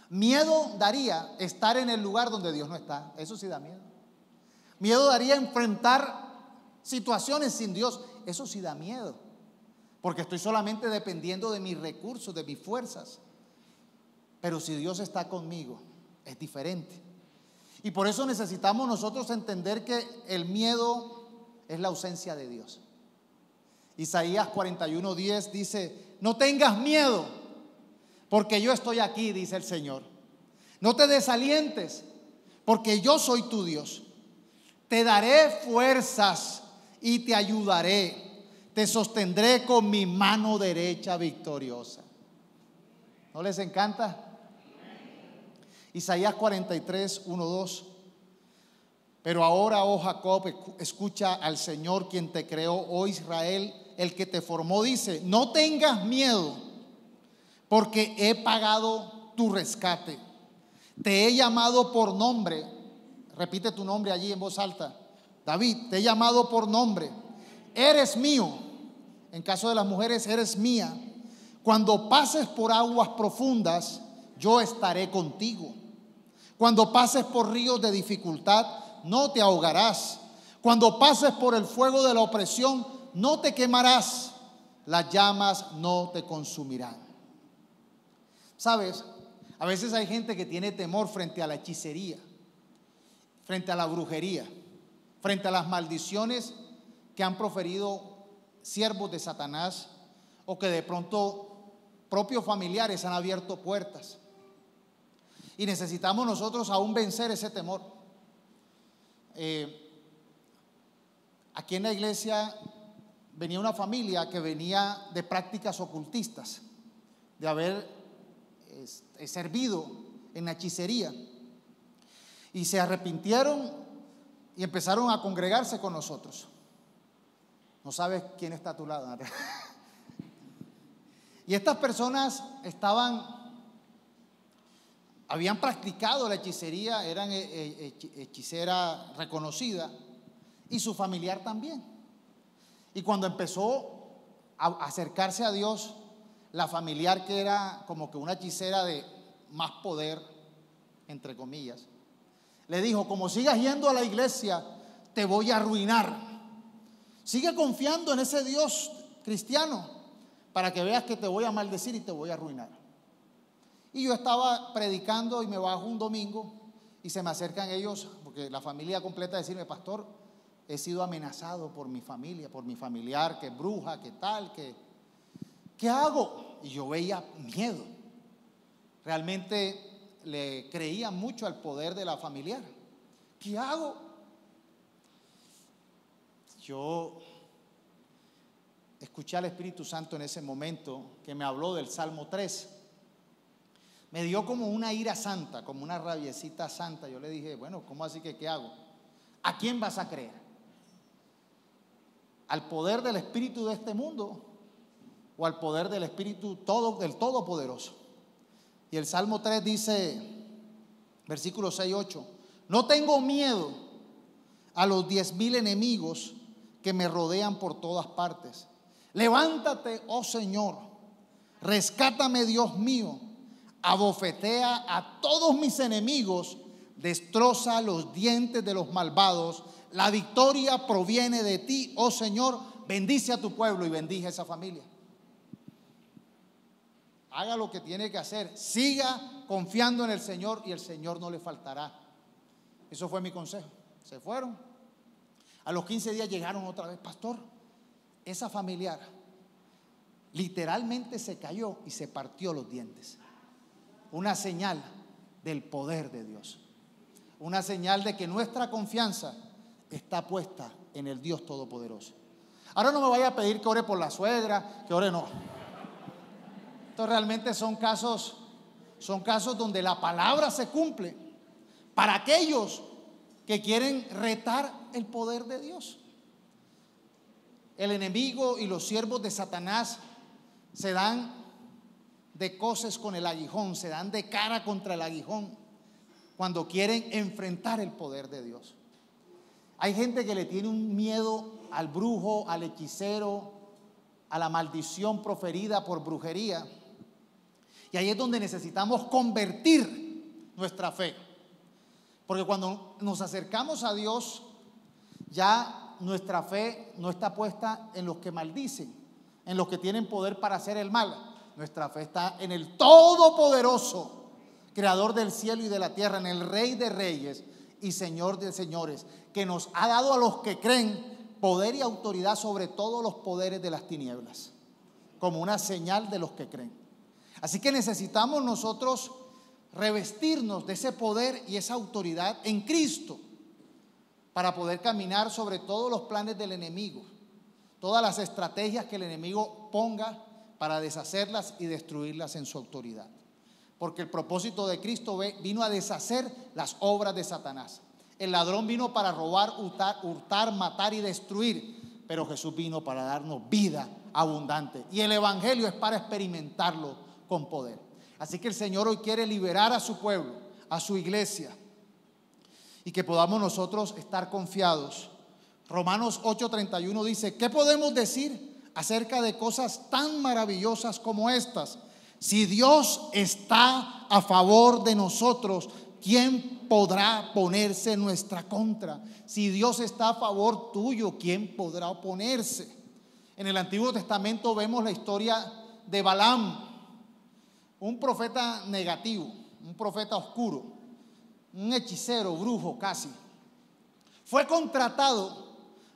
Miedo daría estar en el lugar donde Dios no está. Eso sí da miedo. Miedo daría enfrentar situaciones sin Dios. Eso sí da miedo, porque estoy solamente dependiendo de mis recursos, de mis fuerzas. Pero si Dios está conmigo, es diferente. Y por eso necesitamos nosotros entender que el miedo es la ausencia de Dios. Isaías 41:10 dice: no tengas miedo, porque yo estoy aquí, dice el Señor. No te desalientes, porque yo soy tu Dios. Te daré fuerzas y te ayudaré. Te sostendré con mi mano derecha victoriosa. ¿No les encanta? Isaías 43:1-2. Pero ahora, oh Jacob, escucha al Señor quien te creó, oh Israel, el que te formó, dice: no tengas miedo, porque he pagado tu rescate. Te he llamado por nombre. Repite tu nombre allí en voz alta. David, te he llamado por nombre. Eres mío. En caso de las mujeres, eres mía. Cuando pases por aguas profundas, yo estaré contigo. Cuando pases por ríos de dificultad, no te ahogarás. Cuando pases por el fuego de la opresión, no te quemarás. Las llamas no te consumirán. ¿Sabes? A veces hay gente que tiene temor frente a la hechicería, frente a la brujería, frente a las maldiciones que han proferido siervos de Satanás, o que de pronto propios familiares han abierto puertas. Y necesitamos nosotros aún vencer ese temor. Aquí en la iglesia venía una familia que venía de prácticas ocultistas, de haber servido en la hechicería, y se arrepintieron y empezaron a congregarse con nosotros. No sabes quién está a tu lado. Y estas personas habían practicado la hechicería, eran hechicera reconocida, y su familiar también. Y cuando empezó a acercarse a Dios, la familiar, que era como que una hechicera de más poder, entre comillas, le dijo: como sigas yendo a la iglesia, te voy a arruinar. Sigue confiando en ese Dios cristiano, para que veas que te voy a maldecir y te voy a arruinar. Y yo estaba predicando y me bajo un domingo y se me acercan ellos, porque la familia completa, a decirme: pastor, he sido amenazado por mi familia, por mi familiar, que es bruja, que tal, ¿qué hago? Y yo veía miedo. Realmente le creía mucho al poder de la familiar. ¿Qué hago? Yo escuché al Espíritu Santo en ese momento que me habló del Salmo 3. Me dio como una ira santa, como una rabiecita santa. Yo le dije: bueno, ¿cómo así que qué hago? ¿A quién vas a creer? ¿Al poder del espíritu de este mundo o al poder del espíritu del Todopoderoso? Y el Salmo 3 dice, versículos 6 y 8: no tengo miedo a los 10,000 enemigos que me rodean por todas partes. Levántate, oh Señor, rescátame, Dios mío. Abofetea a todos mis enemigos, destroza los dientes de los malvados. La victoria proviene de ti, oh Señor. Bendice a tu pueblo y bendice a esa familia. Haga lo que tiene que hacer, siga confiando en el Señor y el Señor no le faltará. Eso fue mi consejo. Se fueron. A los 15 días llegaron otra vez: pastor, esa familiar literalmente se cayó y se partió los dientes. Una señal del poder de Dios, una señal de que nuestra confianza está puesta en el Dios Todopoderoso. Ahora no me vaya a pedir que ore por la suegra, que ore, no. Estos realmente son casos donde la palabra se cumple para aquellos que quieren retar el poder de Dios. El enemigo y los siervos de Satanás se dan de coces con el aguijón, se dan de cara contra el aguijón cuando quieren enfrentar el poder de Dios. Hay gente que le tiene un miedo al brujo, al hechicero, a la maldición proferida por brujería. Y ahí es donde necesitamos convertir nuestra fe. Porque cuando nos acercamos a Dios, ya nuestra fe no está puesta en los que maldicen, en los que tienen poder para hacer el mal. Nuestra fe está en el Todopoderoso, Creador del cielo y de la tierra, en el Rey de reyes y Señor de señores, que nos ha dado a los que creen poder y autoridad sobre todos los poderes de las tinieblas, como una señal de los que creen. Así que necesitamos nosotros revestirnos de ese poder y esa autoridad en Cristo para poder caminar sobre todos los planes del enemigo, todas las estrategias que el enemigo ponga para deshacerlas y destruirlas en su autoridad. Porque el propósito de Cristo vino a deshacer las obras de Satanás. El ladrón vino para robar, hurtar, matar y destruir, pero Jesús vino para darnos vida abundante. Y el evangelio es para experimentarlo con poder. Así que el Señor hoy quiere liberar a su pueblo, a su iglesia, y que podamos nosotros estar confiados. Romanos 8:31 dice: ¿qué podemos decir acerca de cosas tan maravillosas como estas? Si Dios está a favor de nosotros, ¿quién podrá ponerse en nuestra contra? Si Dios está a favor tuyo, ¿quién podrá oponerse? En el Antiguo Testamento vemos la historia de Balaam, un profeta negativo, un profeta oscuro, un hechicero, brujo casi. Fue contratado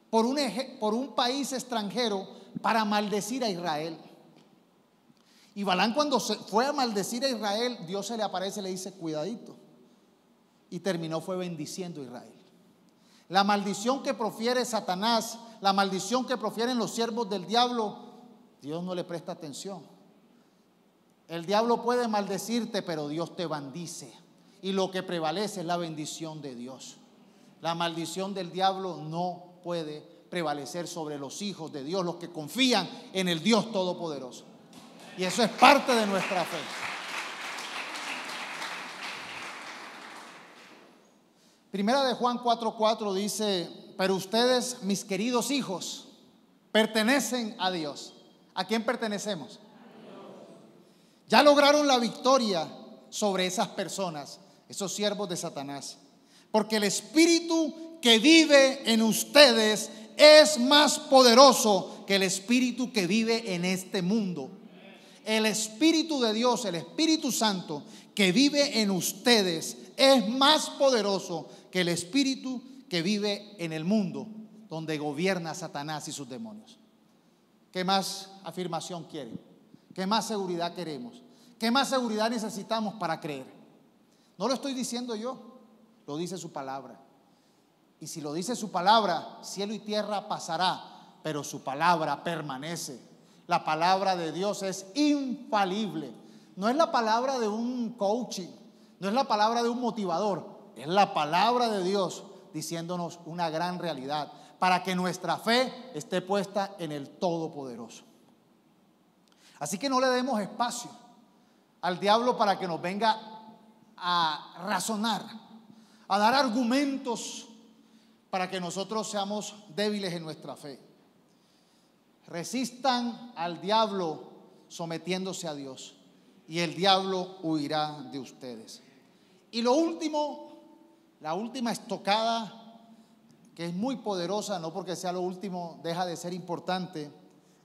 por un país extranjero para maldecir a Israel. Y Balaam, cuando se fue a maldecir a Israel, Dios se le aparece y le dice: cuidadito. Y fue bendiciendo a Israel. La maldición que profiere Satanás, la maldición que profieren los siervos del diablo, Dios no le presta atención. El diablo puede maldecirte, pero Dios te bendice. Y lo que prevalece es la bendición de Dios. La maldición del diablo no puede prevalecer sobre los hijos de Dios, los que confían en el Dios Todopoderoso. Y eso es parte de nuestra fe. Primera de Juan 4:4 dice: pero ustedes, mis queridos hijos, pertenecen a Dios. ¿A quién pertenecemos? Ya lograron la victoria sobre esas personas, esos siervos de Satanás, porque el espíritu que vive en ustedes es más poderoso que el espíritu que vive en este mundo. el Espíritu de Dios, el Espíritu Santo que vive en ustedes, es más poderoso que el espíritu que vive en el mundo, donde gobierna Satanás y sus demonios. ¿Qué más afirmación quieren? ¿Qué más seguridad queremos? ¿Qué más seguridad necesitamos para creer? No lo estoy diciendo yo, lo dice su palabra. Y si lo dice su palabra, cielo y tierra pasará, pero su palabra permanece. La palabra de Dios es infalible. No es la palabra de un coaching, no es la palabra de un motivador, es la palabra de Dios diciéndonos una gran realidad para que nuestra fe esté puesta en el Todopoderoso. Así que no le demos espacio al diablo para que nos venga a razonar, a dar argumentos para que nosotros seamos débiles en nuestra fe. Resistan al diablo sometiéndose a Dios y el diablo huirá de ustedes. Y lo último, la última estocada, que es muy poderosa, no porque sea lo último deja de ser importante,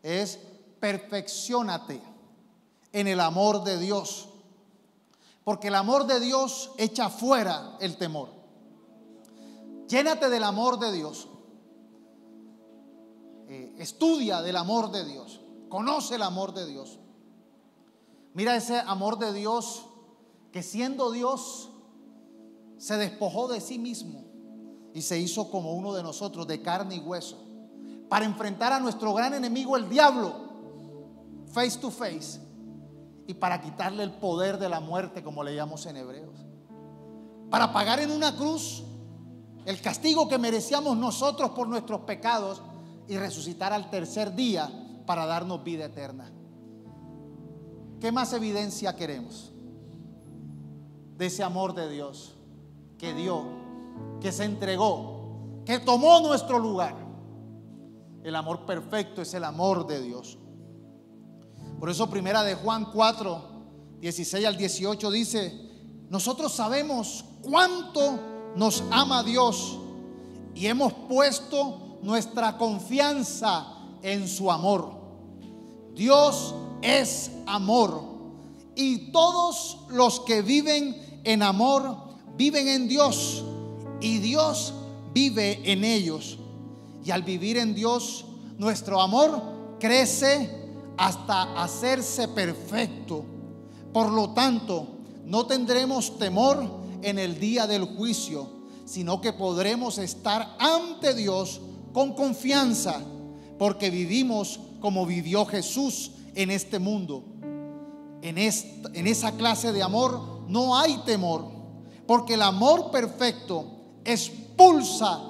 es perfecciónate en el amor de Dios, porque el amor de Dios echa fuera el temor. Llénate del amor de Dios, estudia del amor de Dios, conoce el amor de Dios. Mira ese amor de Dios que siendo Dios se despojó de sí mismo y se hizo como uno de nosotros, de carne y hueso, para enfrentar a nuestro gran enemigo, el diablo, face to face, y para quitarle el poder de la muerte, como leíamos en Hebreos, para pagar en una cruz el castigo que merecíamos nosotros por nuestros pecados y resucitar al tercer día para darnos vida eterna. ¿Qué más evidencia queremos de ese amor de Dios que dio, que se entregó, que tomó nuestro lugar? El amor perfecto es el amor de Dios. Por eso primera de Juan 4, 16 al 18 dice: nosotros sabemos cuánto nos ama Dios y hemos puesto nuestra confianza en su amor. Dios es amor y todos los que viven en amor viven en Dios y Dios vive en ellos. Y al vivir en Dios, nuestro amor crece hasta hacerse perfecto. Por lo tanto, no tendremos temor en el día del juicio, sino que podremos estar ante Dios con confianza, porque vivimos como vivió Jesús en este mundo. En esa clase de amor no hay temor, porque el amor perfecto expulsa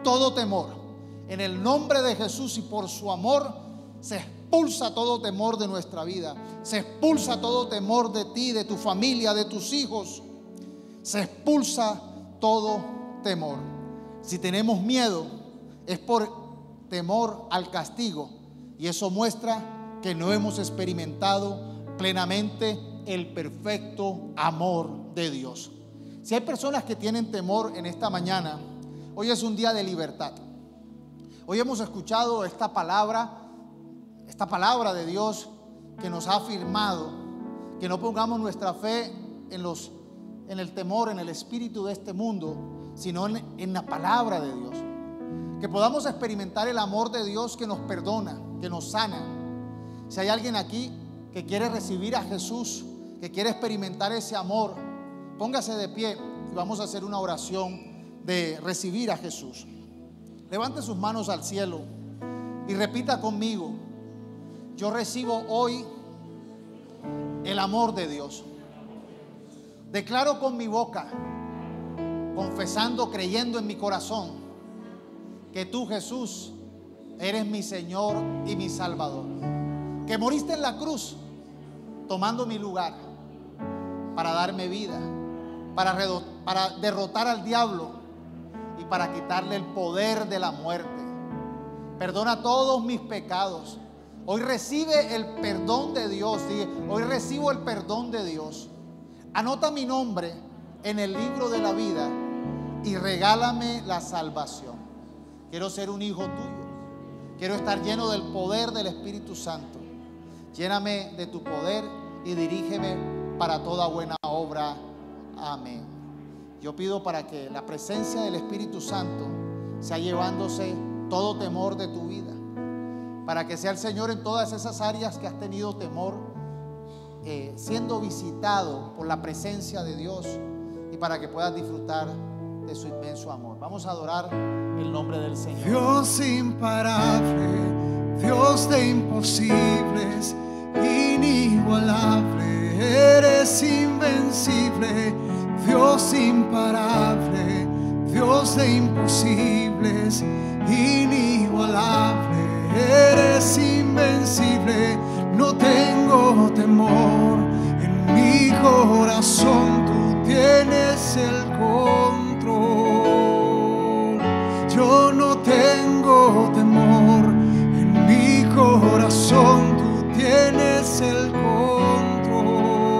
todo temor. En el nombre de Jesús y por su amor se expulsa todo temor de nuestra vida. Se expulsa todo temor de ti, de tu familia, de tus hijos. Se expulsa todo temor. Si tenemos miedo es por temor al castigo, y eso muestra que no hemos experimentado plenamente el perfecto amor de Dios. Si hay personas que tienen temor en esta mañana, hoy es un día de libertad. Hoy hemos escuchado esta palabra de Dios que nos ha afirmado que no pongamos nuestra fe en el temor, en el espíritu de este mundo, sino en la palabra de Dios. Que podamos experimentar el amor de Dios que nos perdona, que nos sana. Si hay alguien aquí que quiere recibir a Jesús, que quiere experimentar ese amor, póngase de pie y vamos a hacer una oración de recibir a Jesús. Levante sus manos al cielo y repita conmigo: yo recibo hoy el amor de Dios. Declaro con mi boca, confesando, creyendo en mi corazón, que tú, Jesús, eres mi Señor y mi Salvador, que moriste en la cruz tomando mi lugar para darme vida, para derrotar al diablo y para quitarle el poder de la muerte. Perdona todos mis pecados. Hoy recibe el perdón de Dios. Hoy recibo el perdón de Dios. Anota mi nombre en el libro de la vida y regálame la salvación. Quiero ser un hijo tuyo. Quiero estar lleno del poder del Espíritu Santo. Lléname de tu poder y dirígeme para toda buena obra. Amén. Yo pido para que la presencia del Espíritu Santo sea llevándose todo temor de tu vida, para que sea el Señor en todas esas áreas que has tenido temor, siendo visitado por la presencia de Dios, y para que puedas disfrutar de su inmenso amor. Vamos a adorar el nombre del Señor. Dios imparable, Dios de imposibles, inigualable, eres invencible. Dios imparable, Dios de imposibles, inigualable, eres invencible. No tengo temor en mi corazón.